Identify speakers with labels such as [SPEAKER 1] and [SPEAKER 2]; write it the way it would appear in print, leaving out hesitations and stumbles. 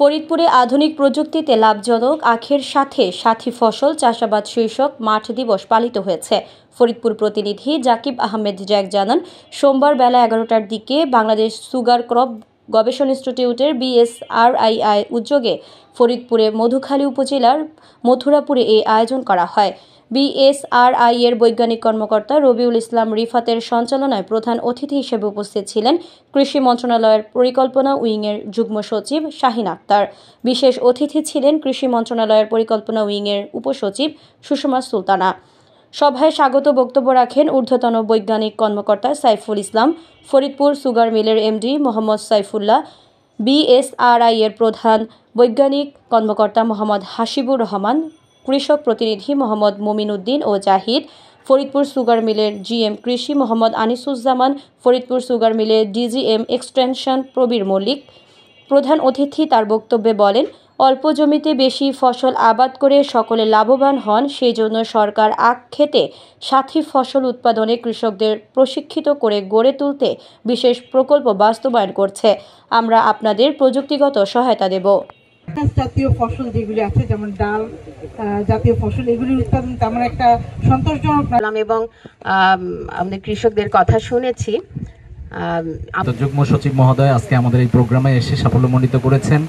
[SPEAKER 1] ফরিদপুরে আধুনিক প্রযুক্তিতে লাভজনক আখের সাথে সাথী ফসল চাষাবাদ শীর্ষক মাঠ দিবস পালিত হয়েছে। ফরিদপুর প্রতিনিধি জাকিব আহমেদ জ্যাক জানান, সোমবার বেলা 11টার দিকে বাংলাদেশ সুগার ক্রপ গবেষণা ইনস্টিটিউটের BSRII উদ্যোগে ফরিদপুরে মধুখালী উপজেলার মথুরাপুরে এই আয়োজন করা হয়। BSRI এর বৈজ্ঞানিক কর্মকর্তা রবিউল ইসলাম রিফাতের সঞ্চালনায় প্রধান অতিথি হিসেবে উপস্থিত ছিলেন কৃষি মন্ত্রণালয়ের পরিকল্পনা উইংয়ের যুগ্ম সচিব শাহিন আক্তার। বিশেষ অতিথি ছিলেন কৃষি মন্ত্রণালয়ের পরিকল্পনা উইংয়ের উপসচিব সুষমা সুলতানা। সভায় স্বাগত বক্তব্য রাখেন ঊর্ধ্বতন বৈজ্ঞানিক কর্মকর্তা সাইফুল ইসলাম, ফরিদপুর সুগার মিলের MD মোহাম্মদ সাইফুল্লাহ, BSRI এর প্রধান বৈজ্ঞানিক কর্মকর্তা মোহাম্মদ হাসিবুর রহমান, কৃষক প্রতিনিধি মোহাম্মদ মমিন উদ্দিন ও জাহিদ, ফরিদপুর সুগার মিলের GM কৃষি মোহাম্মদ আনিসুজ্জামান, ফরিদপুর সুগার মিলের DGM এক্সটেনশন প্রবীর মল্লিক। প্রধান অতিথি তার বক্তব্যে বলেন, অল্প জমিতে বেশি ফসল আবাদ করে সকলে লাভবান হন, সেই জন্য সরকার আখ খেতে সাথী ফসল উৎপাদনে কৃষকদের প্রশিক্ষিত করে গড়ে তুলতে বিশেষ প্রকল্প বাস্তবায়ন করছে। আমরা আপনাদের প্রযুক্তিগত সহায়তা দেব।
[SPEAKER 2] জাতীয় ফসল যেগুলি আছে, যেমন ডাল জাতীয় ফসল, এগুলির উৎপাদন তেমন একটা সন্তোষজনক
[SPEAKER 3] এবং আমাদের কৃষকদের কথা শুনেছি।
[SPEAKER 4] যুগ্ম সচিব মহোদয় আজকে আমাদের এই প্রোগ্রামে এসে সাফল্যমণ্ডিত করেছেন।